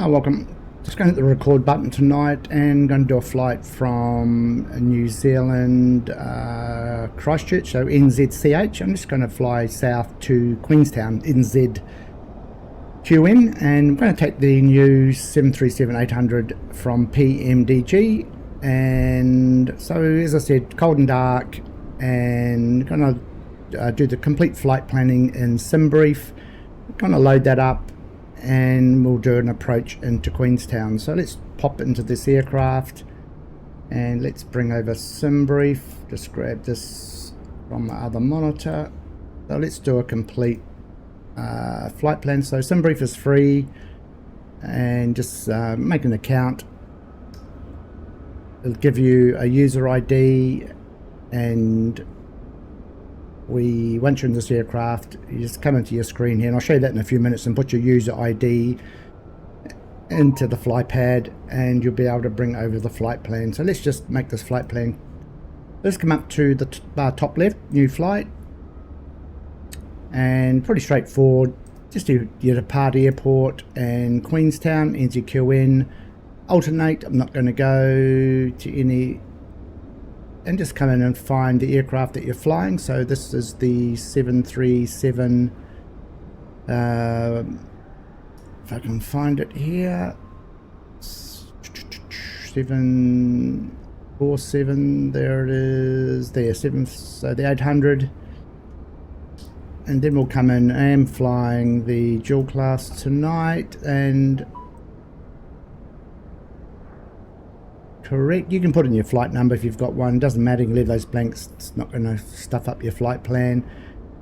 Welcome. Just going to hit the record button tonight and going to do a flight from New Zealand, Christchurch, so NZCH. I'm just going to fly south to Queenstown, NZQN, and I'm going to take the new 737-800 from Pmdg. And so, as I said, cold and dark, and going to do the complete flight planning in SimBrief. Going to load that up, and we'll do an approach into Queenstown. So let's pop into this aircraft and let's bring over SimBrief. Just grab this from my other monitor. So let's do a complete flight plan. So SimBrief is free, and just make an account. It'll give you a user ID, and once you're in this aircraft, you just come into your screen here, and I'll show you that in a few minutes, and put your user ID into the fly pad, and you'll be able to bring over the flight plan. So let's just make this flight plan. Let's come up to the top left, new flight, and pretty straightforward. Just do your depart airport and Queenstown, NZQN, alternate. I'm not going to go to any, and just come in and find the aircraft that you're flying. So this is the 737, if I can find it here, 747, there it is, there, so the 800. And then we'll come in. I am flying the dual class tonight, and correct, you can put in your flight number if you've got one, doesn't matter, you can leave those blanks, it's not going to stuff up your flight plan.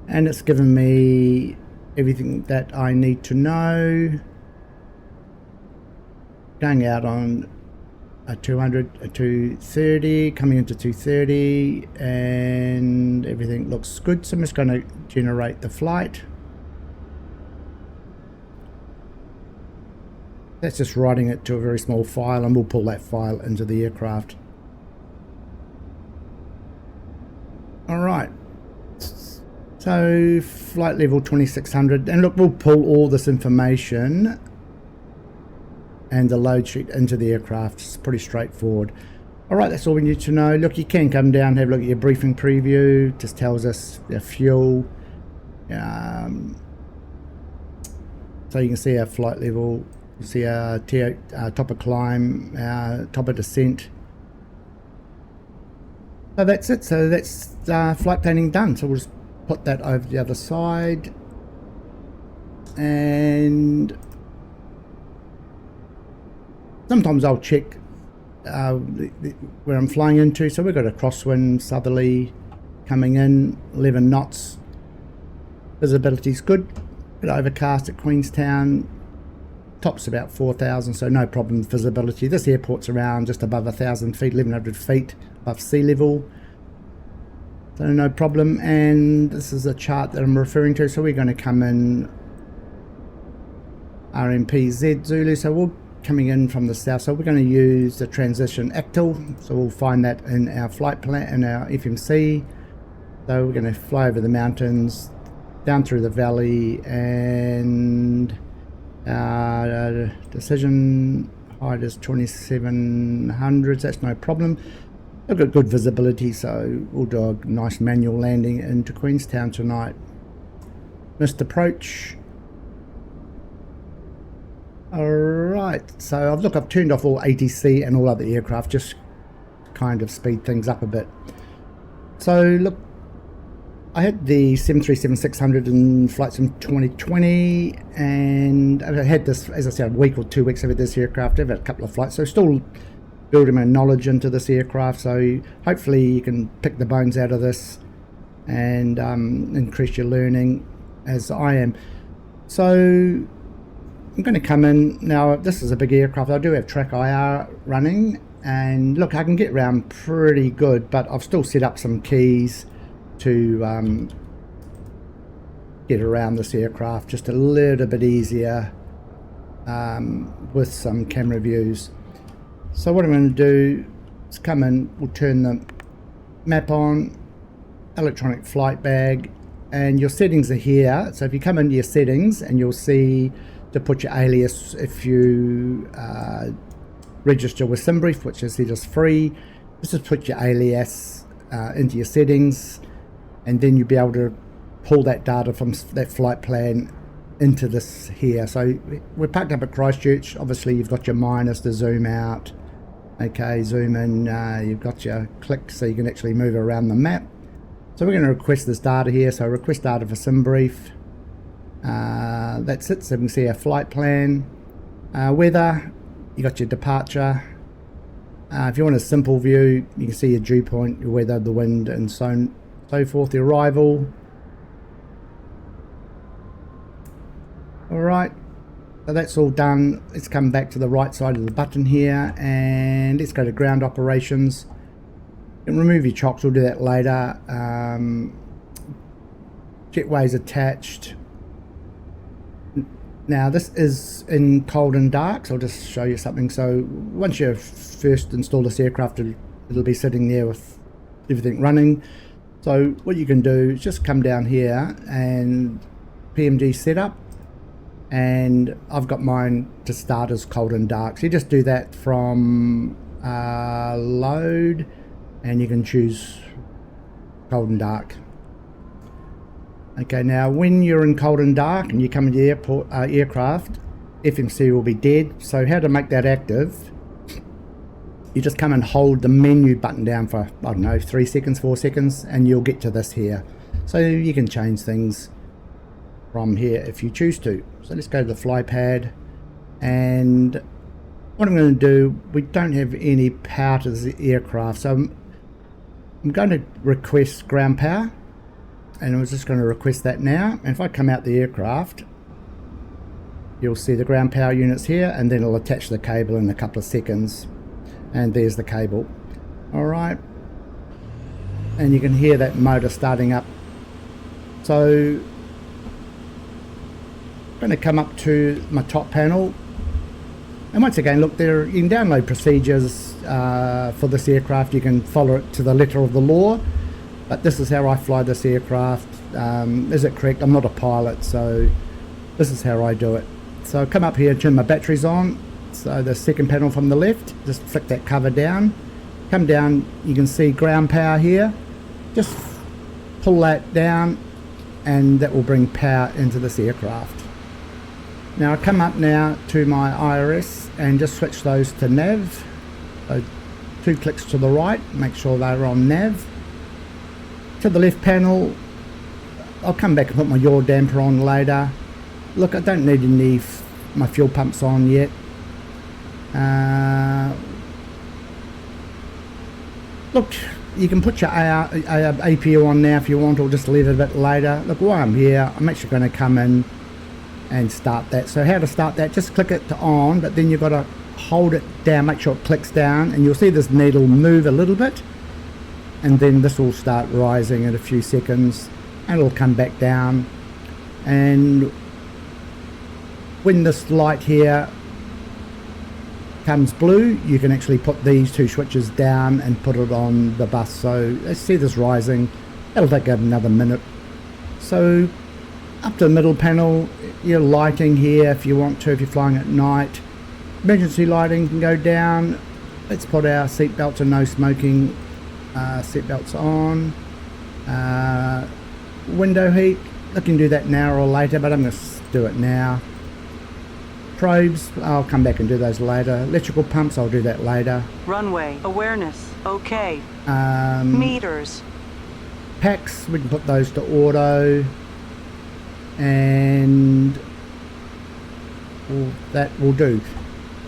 And it's given me everything that I need to know. Going out on a 200, a 230, coming into 230, and everything looks good. So I'm just going to generate the flight. That's just writing it to a very small file, and we'll pull that file into the aircraft. Alright, so flight level 2600, and look, we'll pull all this information and the load sheet into the aircraft. It's pretty straightforward. Alright, that's all we need to know. Look, you can come down and have a look at your briefing preview. Just tells us the fuel. So you can see our flight level. You see our top of climb, top of descent. So that's it. So that's flight planning done. So we'll just put that over the other side. And sometimes I'll check where I'm flying into. So we've got a crosswind southerly coming in, 11 knots. Visibility's good. Bit overcast at Queenstown. Top's about 4,000, so no problem with visibility. This airport's around just above 1,000 feet, 1,100 feet above sea level. So no problem. And this is a chart that I'm referring to. So we're going to come in RMPZ Zulu. So we're coming in from the south. So we're going to use the transition ACTIL. So we'll find that in our flight plan, in our FMC. So we're going to fly over the mountains, down through the valley, and decision height is 2700. That's no problem. I've got good visibility, so we'll do a nice manual landing into Queenstown tonight. Missed approach. Alright, so I've turned off all ATC and all other aircraft, just kind of speed things up a bit. So look, I had the 737-600 in flights in 2020, and I've had this, as I said, a week or 2 weeks of this aircraft. I've had a couple of flights, so still building my knowledge into this aircraft. So hopefully you can pick the bones out of this and increase your learning as I am. So I'm going to come in now. This is a big aircraft. I do have track IR running, and look, I can get around pretty good, but I've still set up some keys to get around this aircraft just a little bit easier with some camera views. So what I'm going to do is come in, we'll turn the map on, electronic flight bag, and your settings are here. So if you come into your settings, and you'll see to put your alias if you register with SimBrief, which is just free. Just put your alias into your settings, and then you'll be able to pull that data from that flight plan into this here. So we're parked up at Christchurch. Obviously you've got your minus to zoom out, okay, zoom in, you've got your click so you can actually move around the map. So we're going to request this data here, so request data for SimBrief. That's it. So we can see our flight plan, weather, you got your departure. If you want a simple view, you can see your dew point, your weather, the wind, and so forth, the arrival. Alright, so that's all done. Let's come back to the right side of the button here, and let's go to ground operations. And remove your chocks, we'll do that later. Jetways attached. Now this is in cold and dark, so I'll just show you something. So once you first install this aircraft, it'll be sitting there with everything running. So what you can do is just come down here and Pmdg setup, and I've got mine to start as cold and dark. So you just do that from load, and you can choose cold and dark. Okay, now when you're in cold and dark and you come into the aircraft, FMC will be dead. So how to make that active, you just come and hold the menu button down for, I don't know, 3 seconds, 4 seconds, and you'll get to this here. So you can change things from here if you choose to. So let's go to the fly pad, and what I'm going to do, we don't have any power to this aircraft, so I'm going to request ground power. And I was just going to request that now, and if I come out the aircraft, you'll see the ground power units here, and then it'll attach the cable in a couple of seconds, and there's the cable. Alright, and you can hear that motor starting up. So I'm going to come up to my top panel, and once again, look, there you can download procedures for this aircraft. You can follow it to the letter of the law. But this is how I fly this aircraft. Is it correct? I'm not a pilot, so this is how I do it. So come up here, turn my batteries on. So the second panel from the left, just flick that cover down. Come down, you can see ground power here. Just pull that down, and that will bring power into this aircraft. Now I come up now to my IRS and just switch those to nav. So 2 clicks to the right, make sure they're on nav. To the left panel, I'll come back and put my yaw damper on later. Look, I don't need any my fuel pumps on yet. Look, you can put your APU on now if you want, or just leave it a bit later. Look, while I'm here, I'm actually going to come in and start that. So how to start that, just click it to on, but then you've got to hold it down, make sure it clicks down, and you'll see this needle move a little bit. And then this will start rising in a few seconds, and it'll come back down. And when this light here comes blue, you can actually put these 2 switches down and put it on the bus. So let's see this rising. It'll take another minute. So up to the middle panel, your lighting here if you want to, if you're flying at night. Emergency lighting can go down. Let's put our seatbelts and no smoking seatbelts on. Window heat, I can do that now or later, but I'm going to do it now. Probes, I'll come back and do those later. Electrical pumps, I'll do that later. Runway awareness, okay. Meters. Packs, we can put those to auto, and that will do.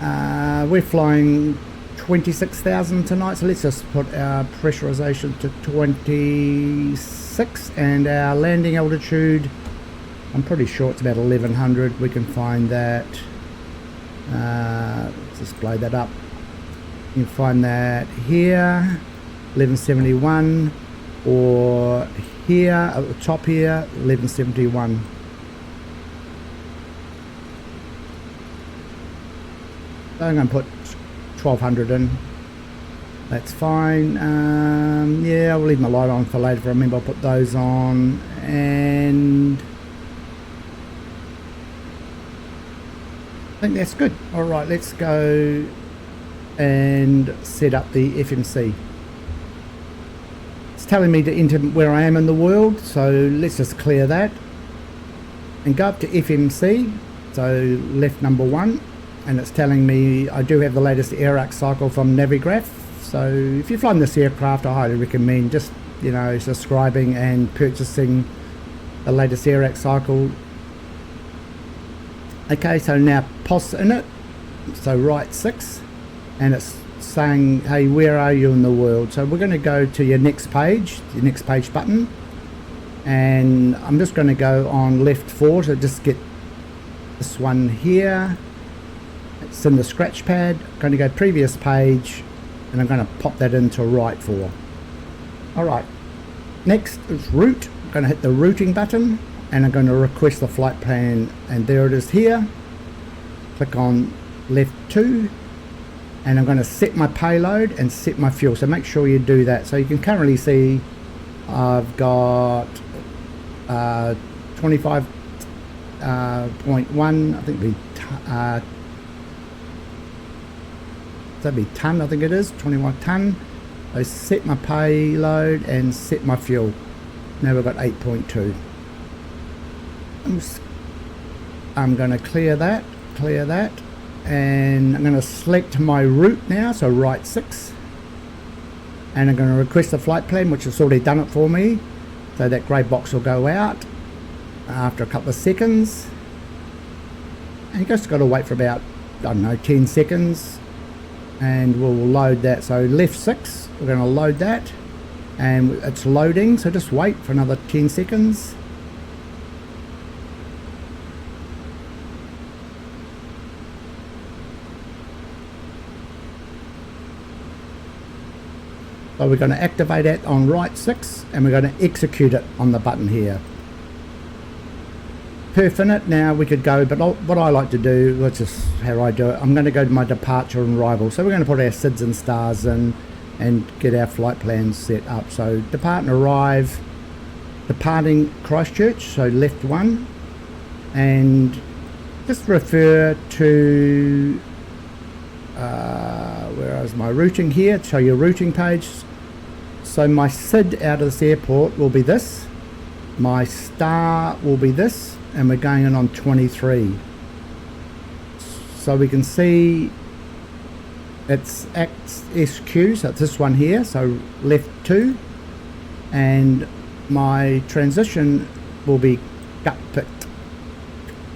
We're flying 26,000 tonight, so let's just put our pressurization to 26, and our landing altitude, I'm pretty sure it's about 1100. We can find that. Let's just blow that up. You can find that here, 1171, or here at the top here, 1171. So I'm going to put 1200 in. That's fine. Yeah, I'll leave my light on for later if I remember. I'll put those on, and think that's good. All right, let's go and set up the FMC. It's telling me to enter where I am in the world, so let's just clear that and go up to FMC, so left number 1, and it's telling me I do have the latest air arc cycle from Navigraph. So if you're flying this aircraft, I highly recommend just, you know, subscribing and purchasing the latest air arc cycle. Okay, so now POS in it, so right 6, and it's saying, hey, where are you in the world? So we're going to go to your next page button, and I'm just going to go on left 4 to just get this one here. It's in the scratch pad. I'm going to go previous page, and I'm going to pop that into right 4. Alright, next is route. I'm going to hit the routing button, and I'm going to request the flight plan, and there it is here. Click on left 2, and I'm going to set my payload and set my fuel, so make sure you do that. So you can currently see I've got 25.1, I think that'd be ton, I think it is 21 ton. I set my payload and set my fuel. Now we've got 8.2. I'm going to clear that, and I'm going to select my route now, so right 6, and I'm going to request a flight plan, which has already done it for me. So that grey box will go out after a couple of seconds, and you just got to wait for about, I don't know, 10 seconds, and we'll load that. So left 6, we're going to load that, and it's loading, so just wait for another 10 seconds. So we're going to activate it on right 6, and we're going to execute it on the button here. Perf in it. Now we could go, but what I like to do, which is how I do it, I'm going to go to my departure and arrival. So we're going to put our SIDS and stars in and get our flight plans set up. So depart and arrive, departing Christchurch, so left 1, and just refer to where is my routing here, show your routing page. So my SID out of this airport will be this, my star will be this, and we're going in on 23. So we can see it's XSQ, so it's this one here, so left 2, and my transition will be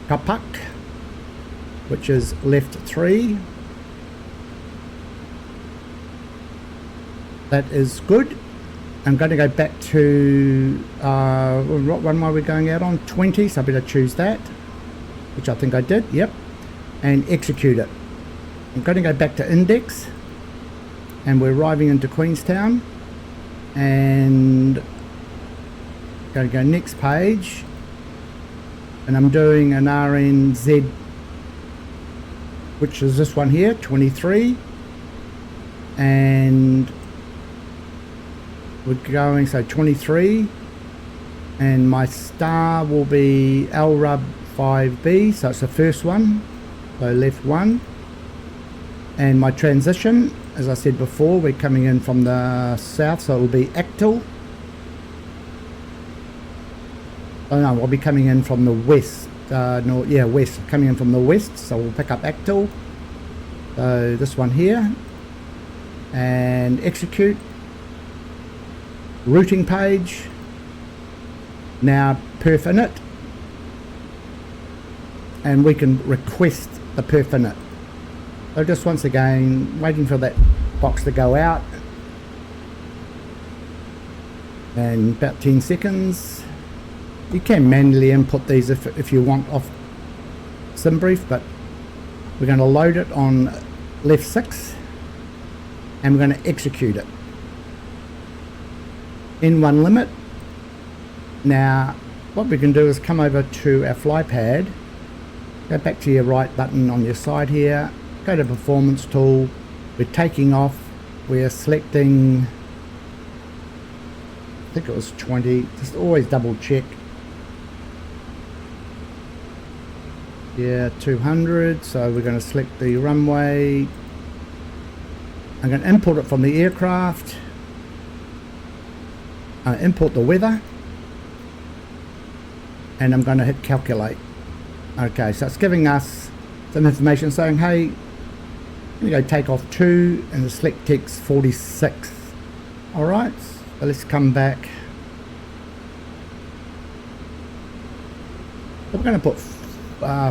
Kapak, which is left 3. That is good. I'm going to go back to what runway we're going out on, 20, so I better choose that, which I think I did, yep, and execute it. I'm going to go back to index, and we're arriving into Queenstown, and going to go next page, and I'm doing an RNZ, which is this one here, 23, and we're going, so 23, and my star will be LRUB 5B, so it's the first one, so left 1, and my transition, as I said before, we're coming in from the south, so it will be Actil. Oh no, we'll be coming in from the west, west, coming in from the west, so we'll pick up Actil, so this one here, and execute. Routing page, now perf in it, and we can request the perf in it. So just once again, waiting for that box to go out, and about 10 seconds. You can manually input these if you want off SimBrief, but we're going to load it on left 6, and we're going to execute it. N1 limit. Now what we can do is come over to our fly pad, go back to your right button on your side here, go to performance tool, we're taking off, we're selecting, I think it was 20, just always double check. Yeah, 200. So we're going to select the runway. I'm going to import it from the aircraft. Import the weather. And I'm going to hit calculate. Okay, so it's giving us some information saying, hey, I'm going to go take off 2 and select text 46. Alright, so let's come back. So we're going to put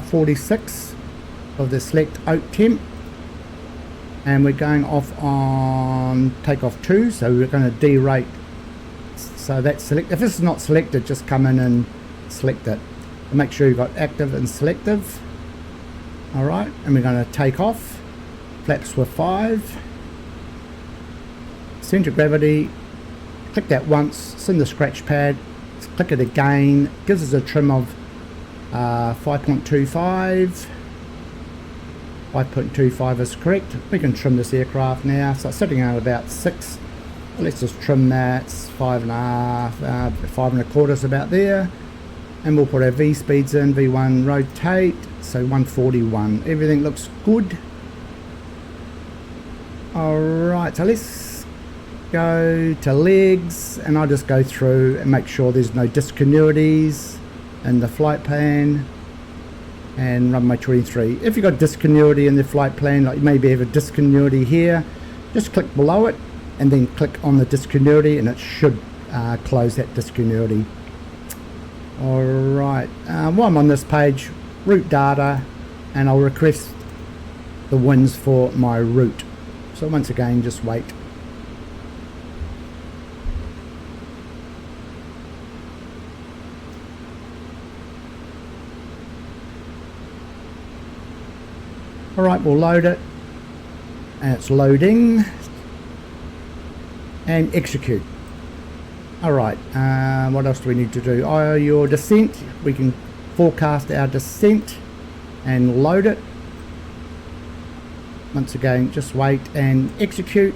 46 of the select oak temp. And we're going off on takeoff 2, so we're going to derate. So that's select. If this is not selected, just come in and select it. Make sure you've got active and selective. Alright, and we're going to take off. Flaps with 5. Center of gravity. Click that once. It's in the scratch pad. Let's click it again. Gives us a trim of 5.25. 5.25 is correct. We can trim this aircraft now. So it's sitting at about 6. Let's just trim that. It's 5.5, 5.25 is about there. And we'll put our V speeds in. V1 rotate. So 141. Everything looks good. Alright, so let's go to legs. And I'll just go through and make sure there's no discontinuities in the flight plan. And runway 23. If you've got discontinuity in the flight plan, like you maybe have a discontinuity here, just click below it and then click on the discontinuity and it should close that discontinuity. Alright, while I'm on this page, route data, and I'll request the winds for my route. So once again, just wait. Alright, we'll load it, and it's loading, and execute. Alright, what else do we need to do? Your descent, we can forecast our descent and load it. Once again, just wait and execute.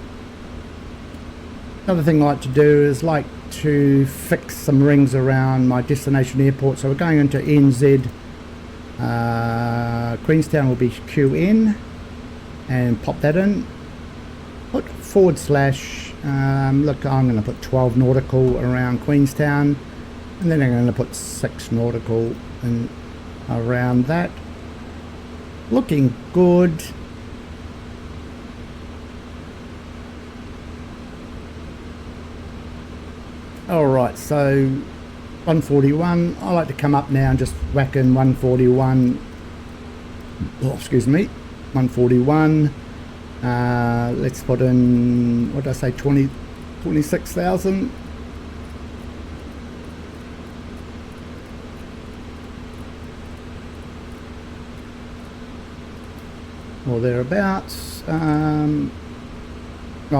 Another thing I like to do is like to fix some rings around my destination airport. So we're going into NZ. Queenstown will be QN, and pop that in. Put / look, I'm going to put 12 nautical around Queenstown, and then I'm going to put 6 nautical in around that. Looking good. Alright, so 141. I like to come up now and just whack in 141. Oh, excuse me, 141. Let's put in, what did I say, 26,000. Or thereabouts. Oh,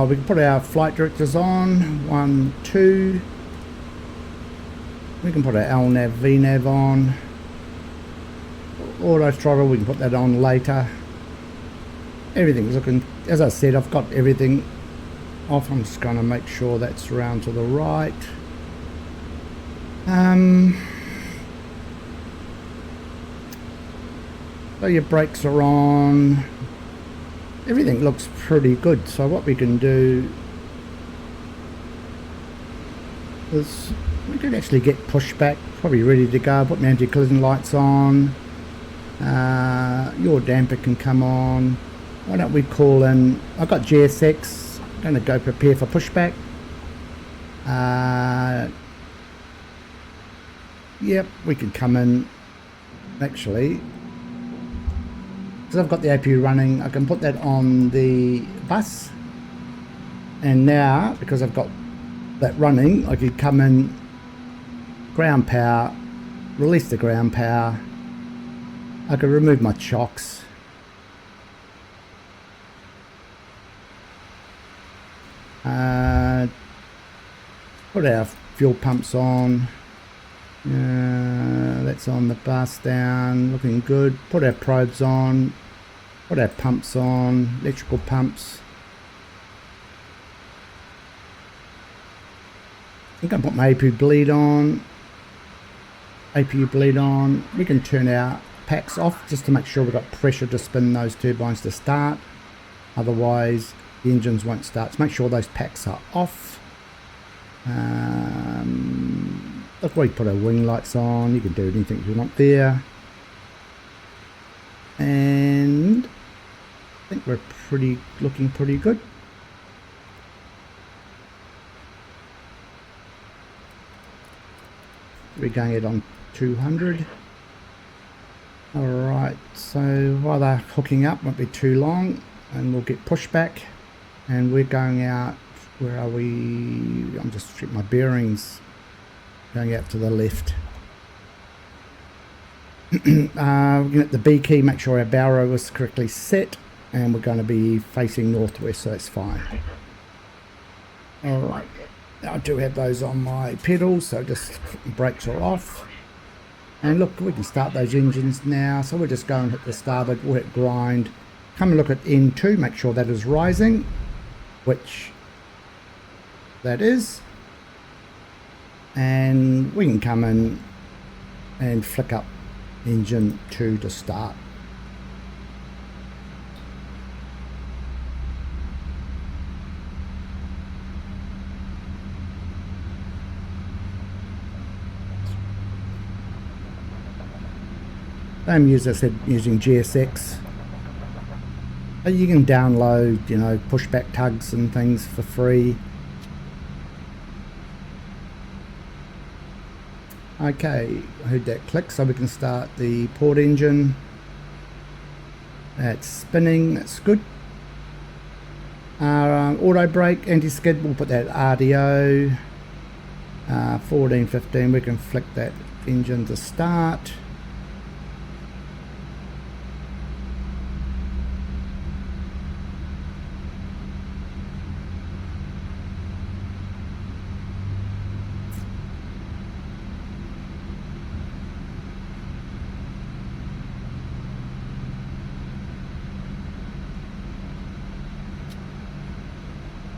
we can put our flight directors on. 1, 2. We can put our LNAV, VNAV on. Auto throttle, we can put that on later. Everything's looking, as I said, I've got everything off. I'm just going to make sure that's around to the right. So your brakes are on. Everything looks pretty good. So what we can do is we can actually get pushback, probably ready to go. Put my anti-collision lights on. Your damper can come on. Why don't we call in, I've got GSX, I'm going to go prepare for pushback. Yep, we can come in, actually, because I've got the APU running, I can put that on the bus. And now, because I've got that running, I could come in, ground power, release the ground power. I can remove my chocks. Put our fuel pumps on. That's on the bus down, looking good. Put our probes on. Put our pumps on, electrical pumps. I'm going to put my APU bleed on. APU bleed on. We can turn our packs off just to make sure we've got pressure to spin those turbines to start. Otherwise the engines won't start. So make sure those packs are off. Look, we put our wing lights on. You can do anything you want there. And I think we're looking pretty good. We're going it on 200. Alright, so while they're hooking up, won't be too long, and we'll get pushback. And we're going out, where are we? I'm just checking my bearings. Going out to the left. We're going to hit the B key, make sure our barrow is correctly set, and we're going to be facing northwest, so it's fine. Alright, I do have those on my pedals, so just brakes are off. And look, we can start those engines now, so we'll just go and hit the starboard, we'll hit grind. Come and look at N2, make sure that is rising, which that is. And we can come in and flick up engine 2 to start. I'm, as I said, using GSX. You can download, you know, pushback tugs and things for free. Okay, I heard that click, so we can start the port engine. That's spinning, that's good. Auto brake, anti-skid, we'll put that RDO. 14, 15, we can flick that engine to start.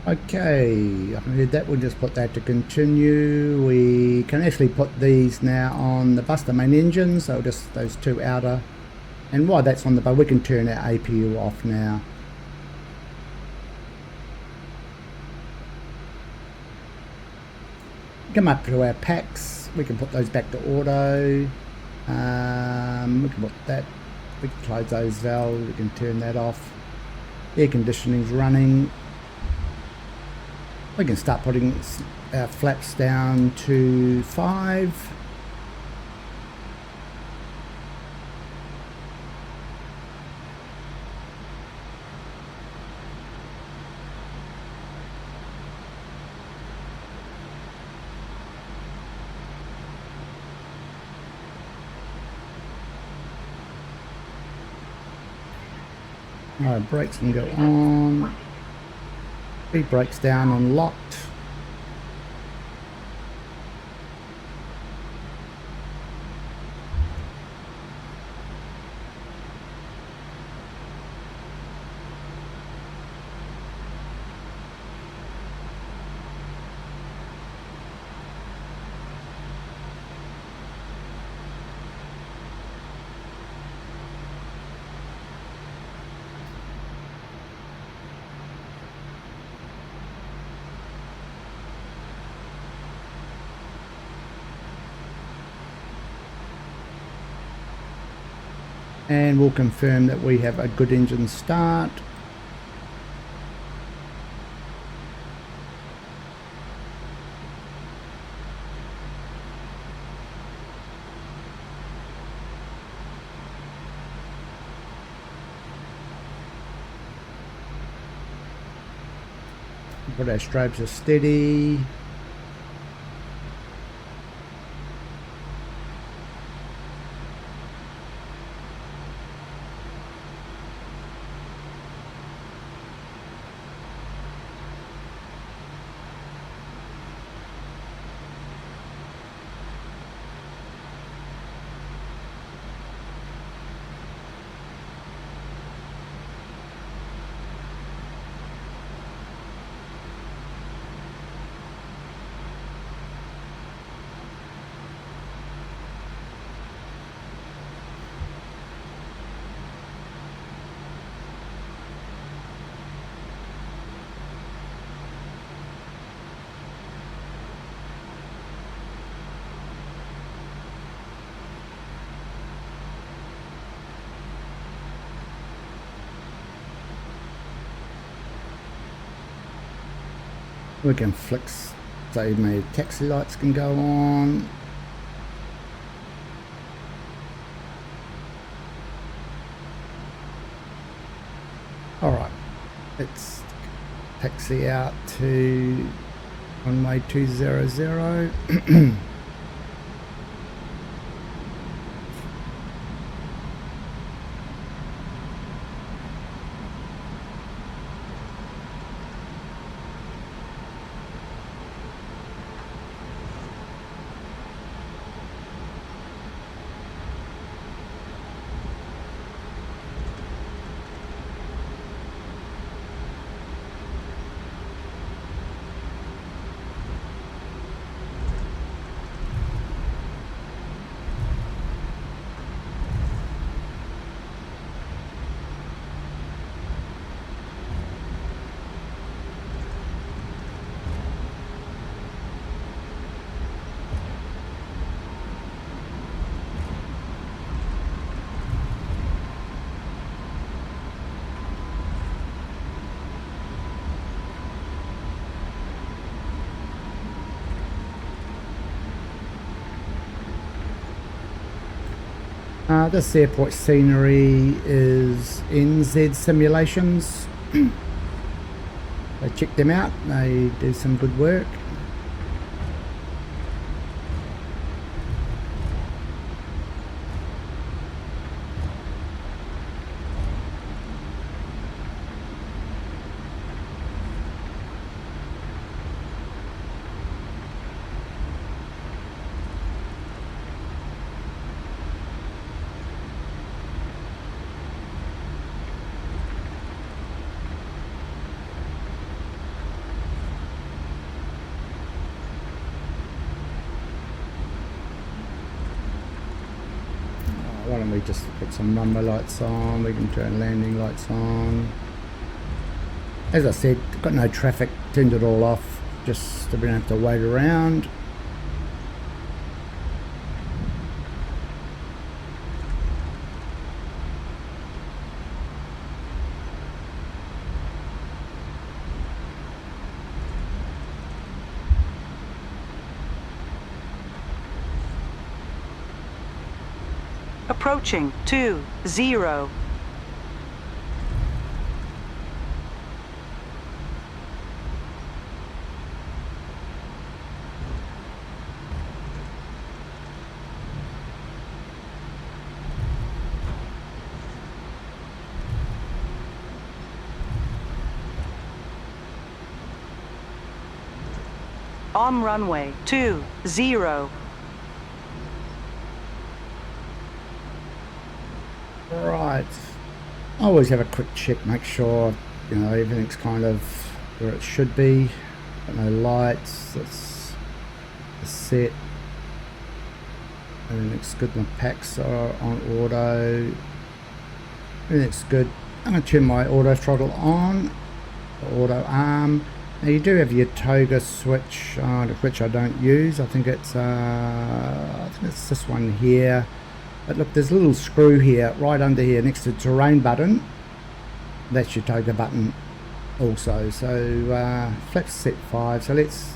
Okay, I can hear that. We'll just put that to continue. We can actually put these now on the Buster main engine, so just those two outer. And while that's on the boat, we can turn our APU off now. Come up to our packs. We can put those back to auto. We can put that. We can close those valves. We can turn that off. Air conditioning's running. We can start putting our flaps down to 5. Alright, brakes can go on. Speed brakes down and locked. And we'll confirm that we have a good engine start. Put our strobes are steady. We can flex, so maybe taxi lights can go on. Alright, let's taxi out to runway 200. This airport scenery is NZ Simulations. I checked them out, they do some good work. Why don't we just put some runway lights on, we can turn landing lights on. As I said, got no traffic, turned it all off, just so we don't have to wait around. Approaching 20. On runway 20. Right, I always have a quick check, make sure, you know, everything's kind of where it should be. Got no lights, that's set. Everything's good, my packs are on auto. Everything's good. I'm going to turn my auto throttle on, auto arm. Now you do have your toga switch, which I don't use. I think it's this one here. But look, there's a little screw here, right under here, next to the terrain button. That's your toga button also. So flaps set 5. So let's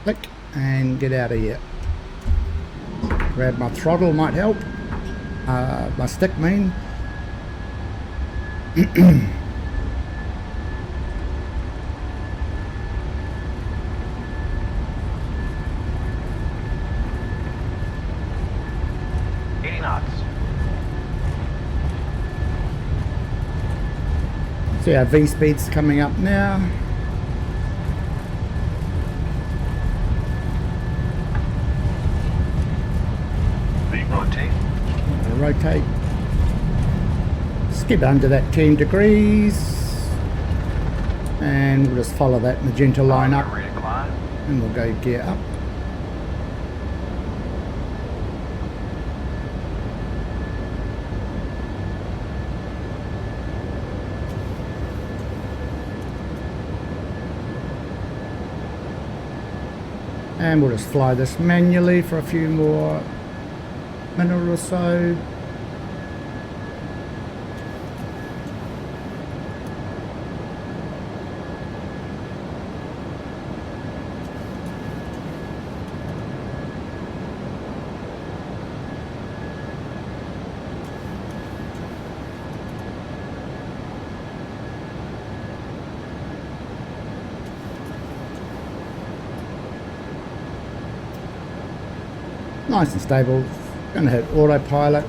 click and get out of here. Grab my throttle, might help. My stick, mean. See our V speed's coming up now. Rotate. Skip under that 10 degrees. And we'll just follow that magenta line up. And we'll go gear up. And we'll just fly this manually for a few more minutes or so. Nice and stable. Going to hit autopilot.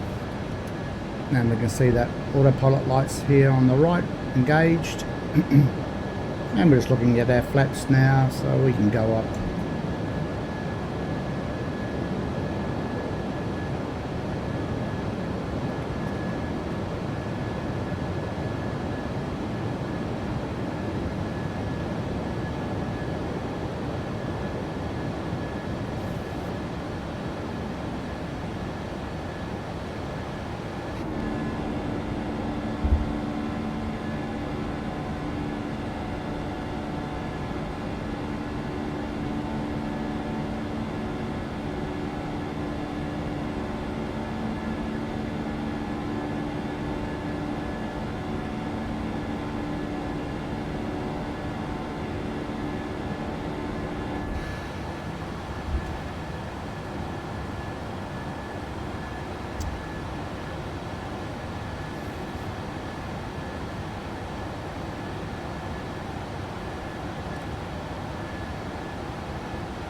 And we can see that autopilot lights here on the right engaged. And we're just looking at our flaps now, so we can go up.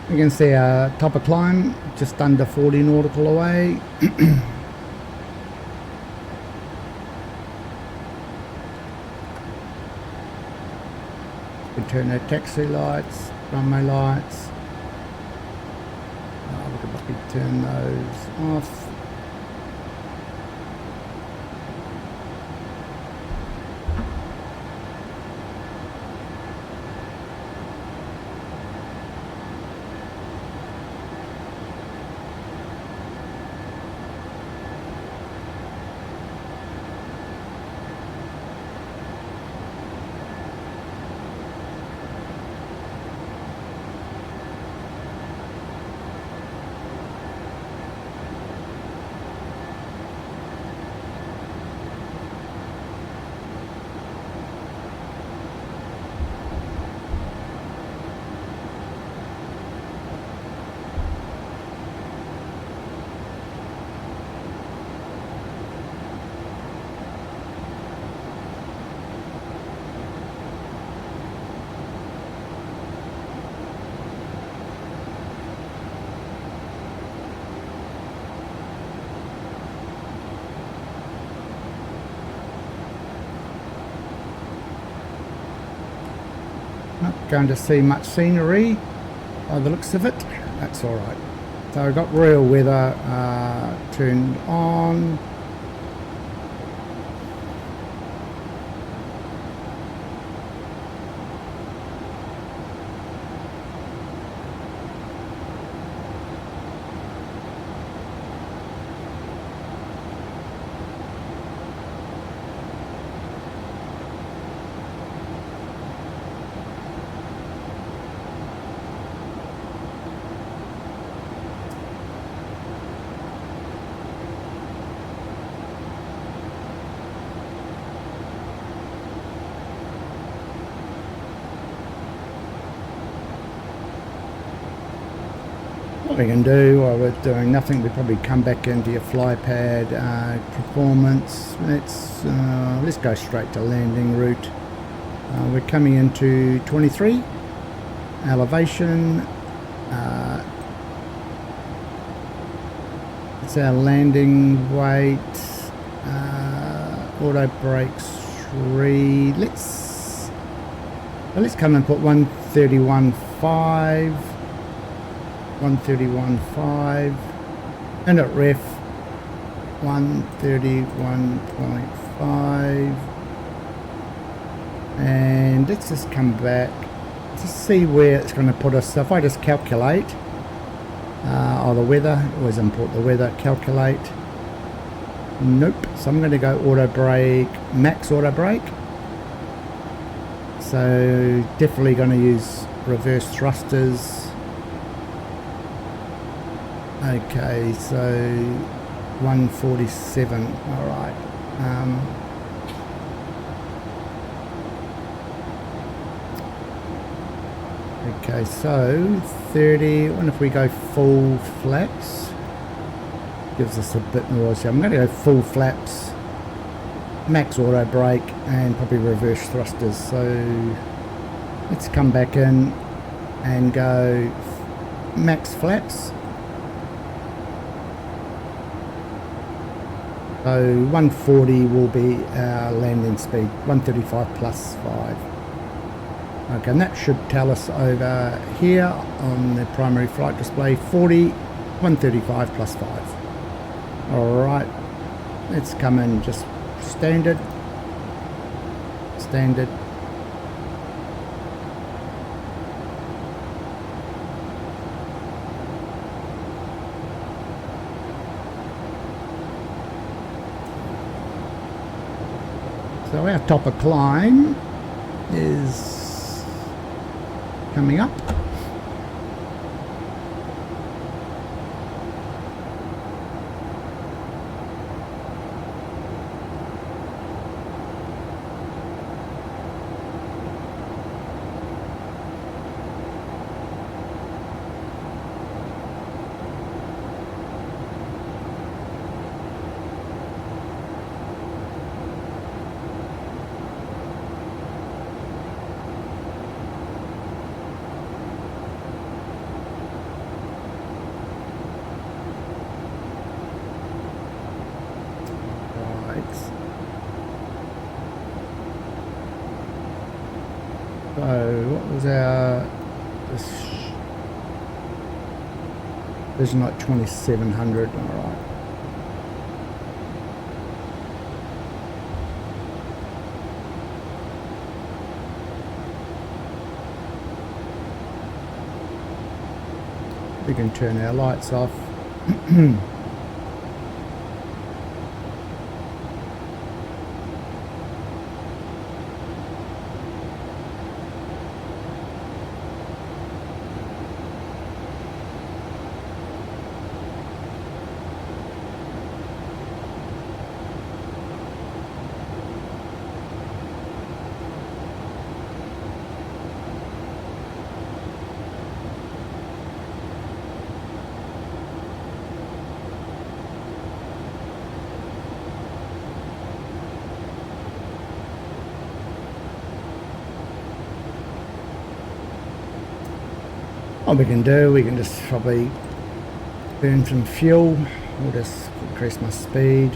You can see our top of climb just under 40 nautical away. We turn our taxi lights, runway lights. We can probably turn those off. Not going to see much scenery by the looks of it. That's all right. So I've got real weather turned on. What we can do while we're doing nothing, we probably come back into your fly pad performance. Let's go straight to landing route. We're coming into 23 elevation. It's our landing weight. Auto brakes 3. Let's come and put 131.5. 131.5 and at ref 131.5, and let's just come back to see where it's going to put us. So if I just calculate the weather, always import the weather, calculate, nope, so I'm going to go auto brake, max auto brake, so definitely going to use reverse thrusters. Okay, so 147, all right. Okay, so 30, what if we go full flaps? Gives us a bit more, so I'm going to go full flaps, max auto brake, and probably reverse thrusters. So let's come back in and go max flaps. So 140 will be our landing speed, 135 plus 5. Okay, and that should tell us over here on the primary flight display 40, 135 plus 5. Alright, let's come in just standard. So our top of climb is coming up. So what was our vision light 2700? All right. We can turn our lights off. What we can do, we can just probably burn some fuel. We'll just increase my speed.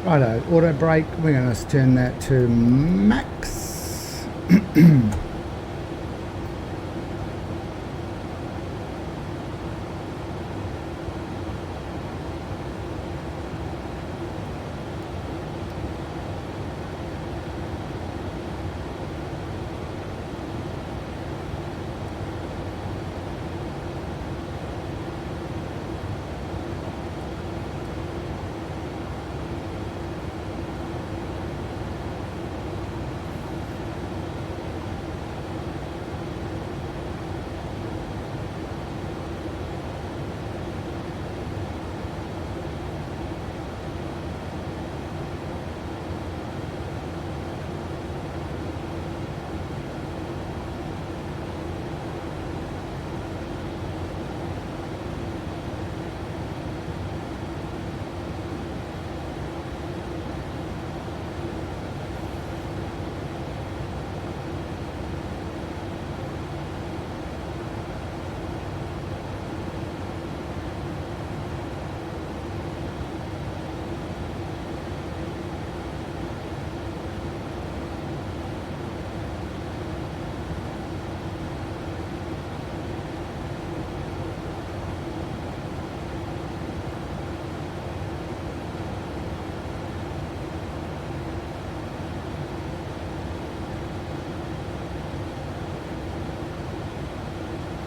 Righto, auto brake, we're going to turn that to max.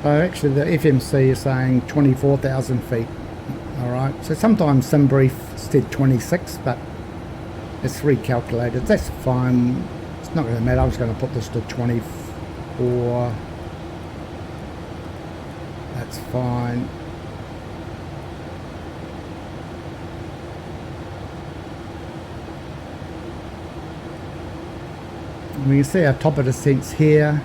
So actually the FMC is saying 24,000 feet. Alright, so sometimes SimBrief said 26, but it's recalculated. That's fine. It's Not going to matter, I'm just going to put this to 24. That's fine. And we can see our top of descents here.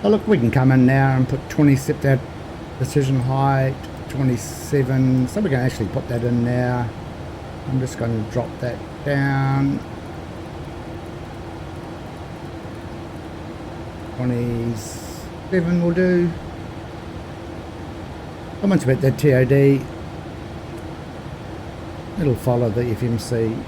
Oh look, we can come in now and put 20, set that decision height, 27, so we can actually put that in now. I'm just going to drop that down. 27 will do. And once we hit that TOD, it'll follow the FMC.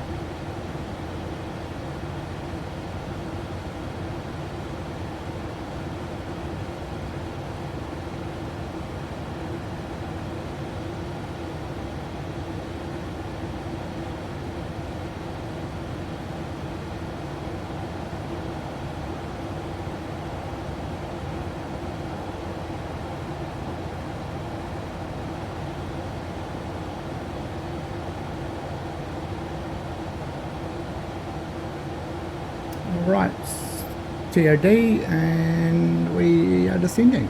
Right, TOD, and we are descending.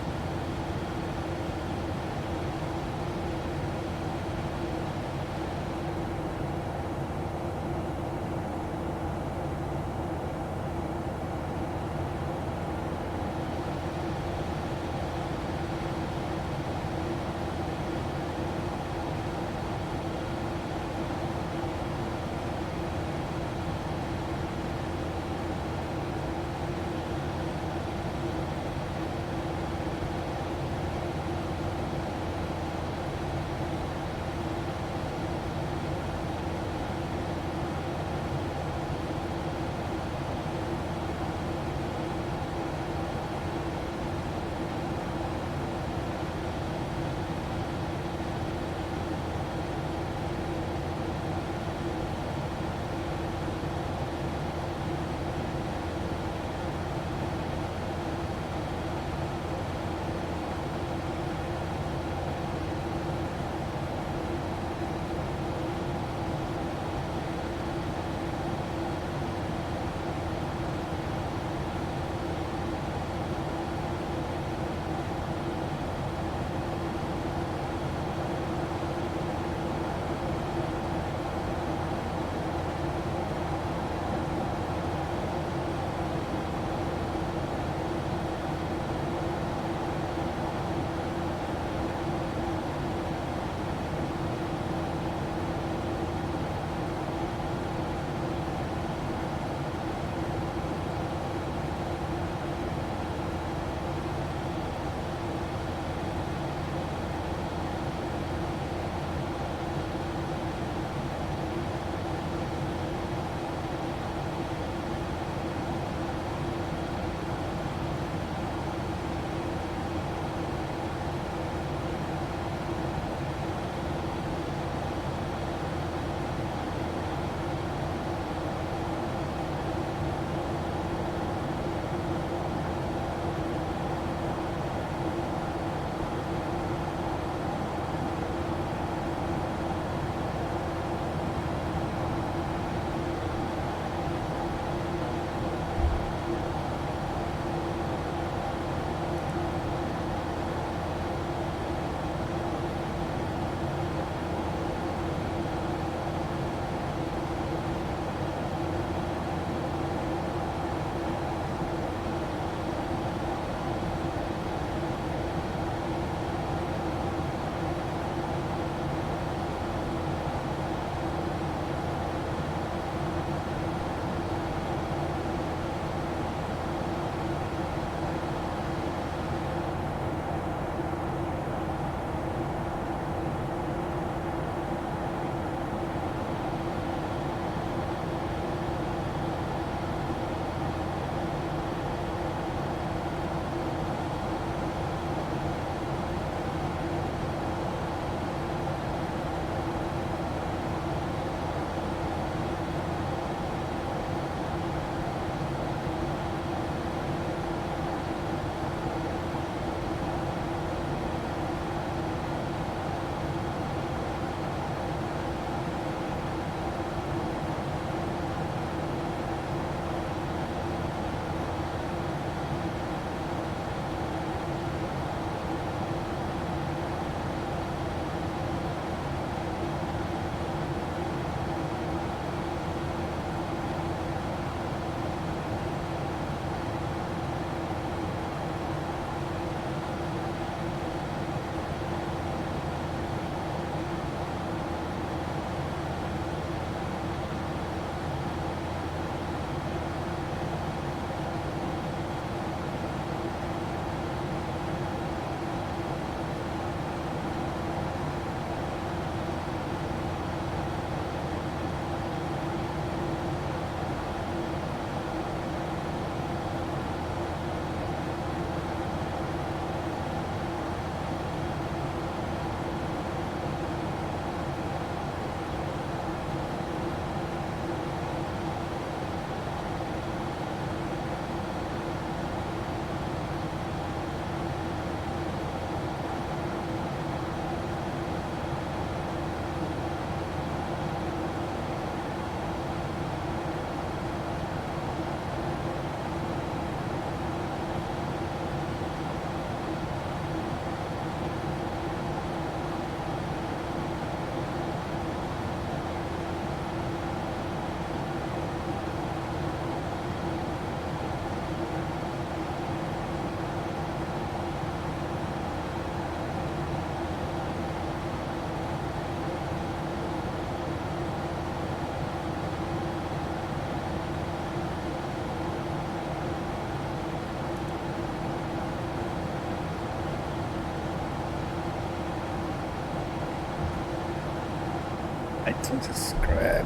So just grab.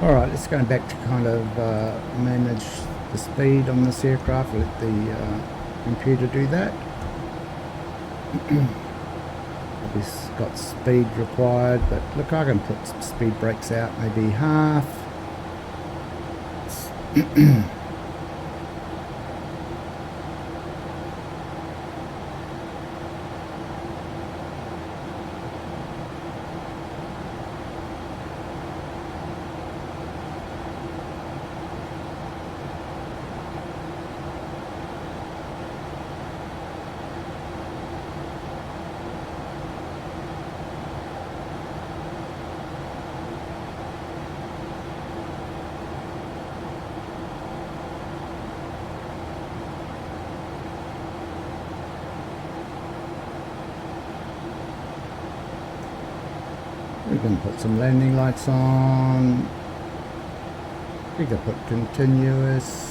Alright, let's go back to kind of manage the speed on this aircraft, let the computer do that. It's got speed required, but look, I can put some speed brakes out, maybe half. We can put some landing lights on. We can put continuous.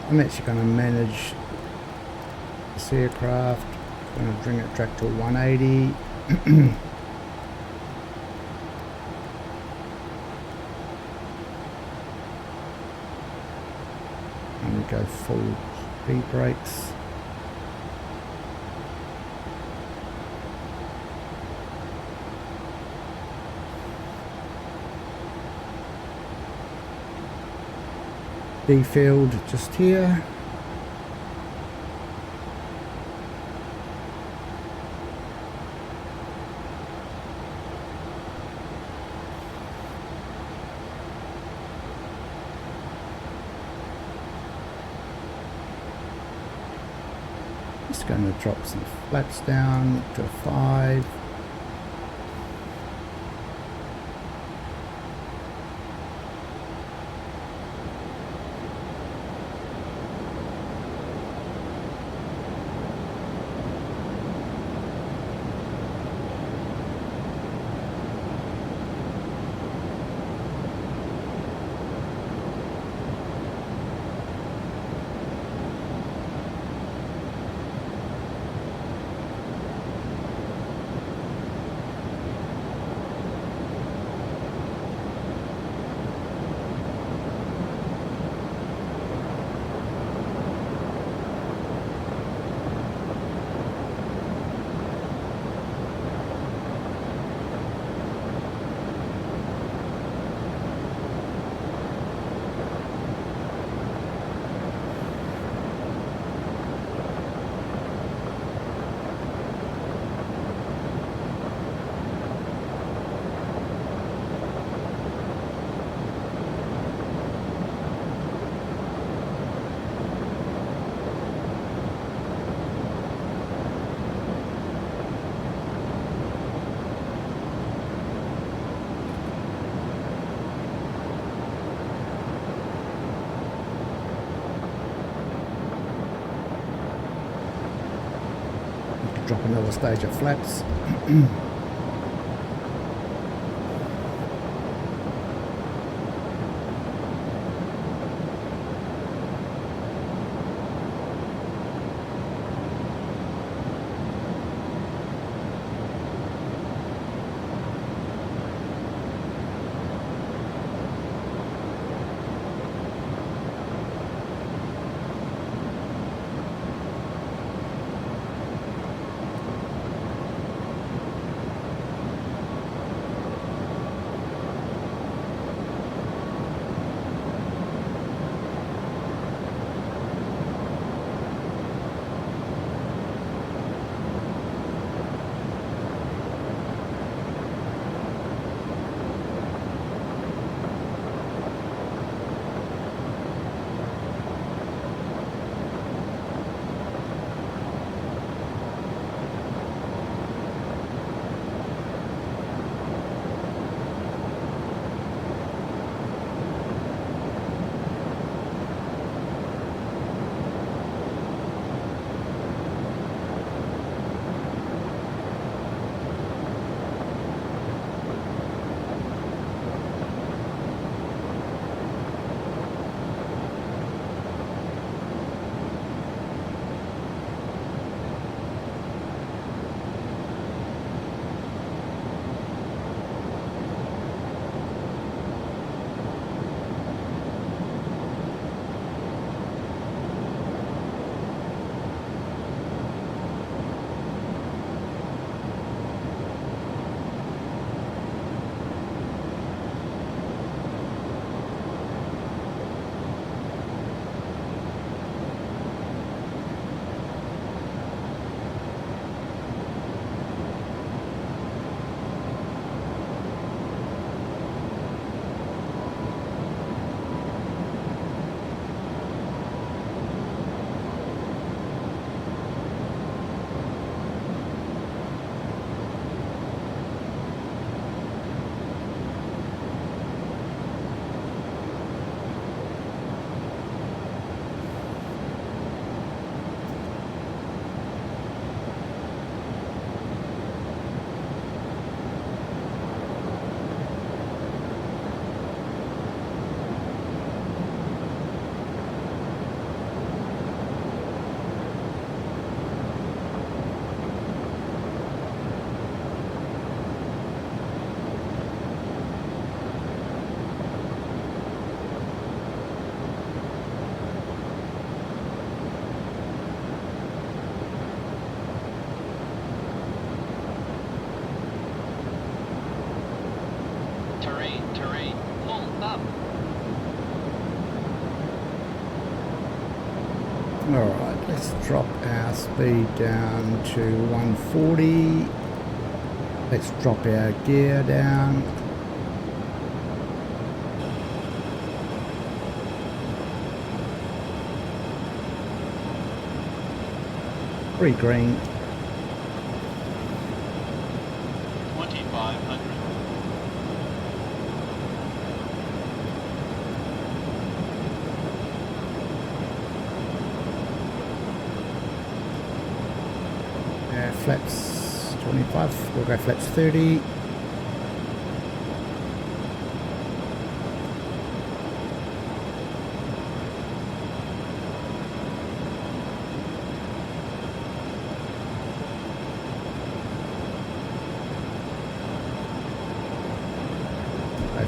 I'm actually going to manage this aircraft. I'm going to bring it track to 180. And we go full speed brakes. B field just here. Just going to drop some flaps down to 5. Drop another stage of flaps. Alright, let's drop our speed down to 140. Let's drop our gear down. Green. 2500. Flaps 25, we'll go flaps 30.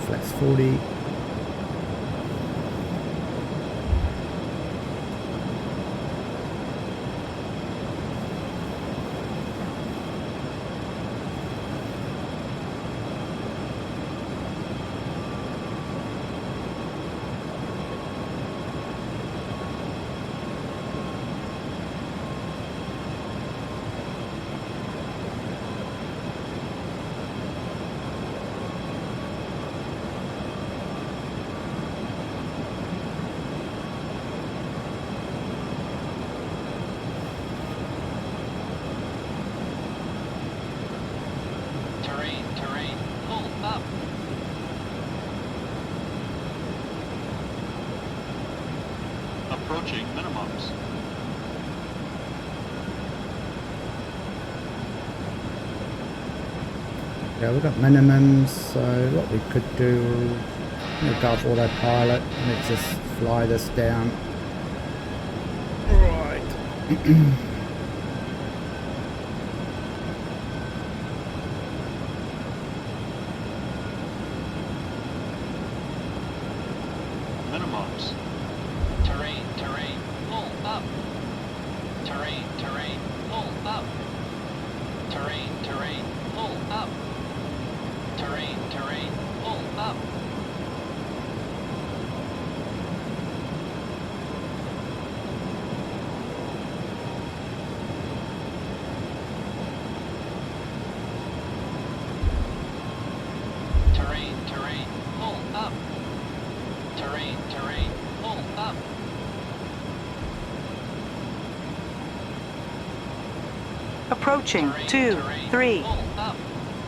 Flaps 40. Terrain, pull up. Approaching minimums. Yeah, we've got minimums, so what we could do, we'll go off autopilot, let's just fly this down. Right. Minimums. Terrain, pull up. Terrain, pull up. Terrain, pull up. Terrain, pull up. Terrain, pull up. Terrain, pull up. Approaching 2, 3, Pull up.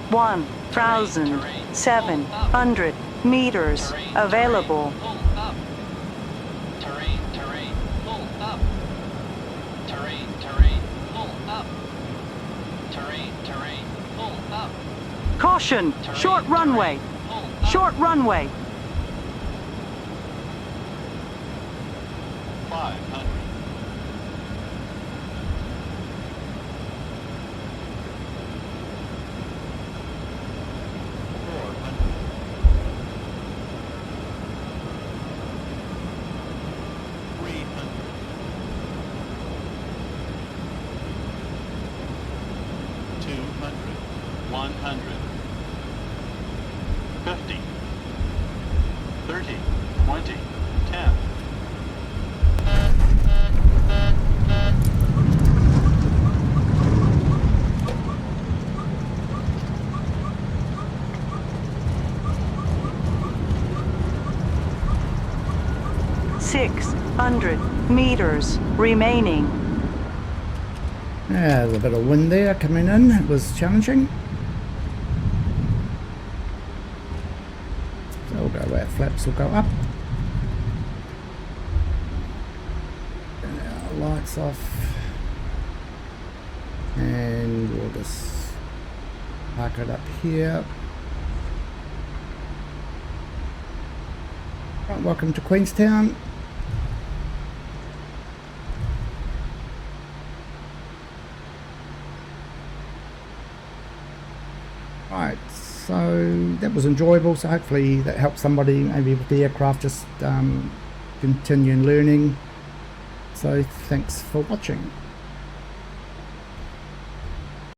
1,700 meters available. Pull up. Terrain, pull up. Terrain, pull up. Terrain, pull up. Caution, short runway, Pull up. short runway. 500. 100, 50, 30, 20, 10. $600 meters remaining. Yeah, there's a bit of wind there coming in, it was challenging. So we'll go, our flaps will go up. And our lights off. And we'll just park it up here. Right, welcome to Queenstown. Right, so that was enjoyable, so hopefully that helps somebody maybe with the aircraft, just continuing learning. So thanks for watching.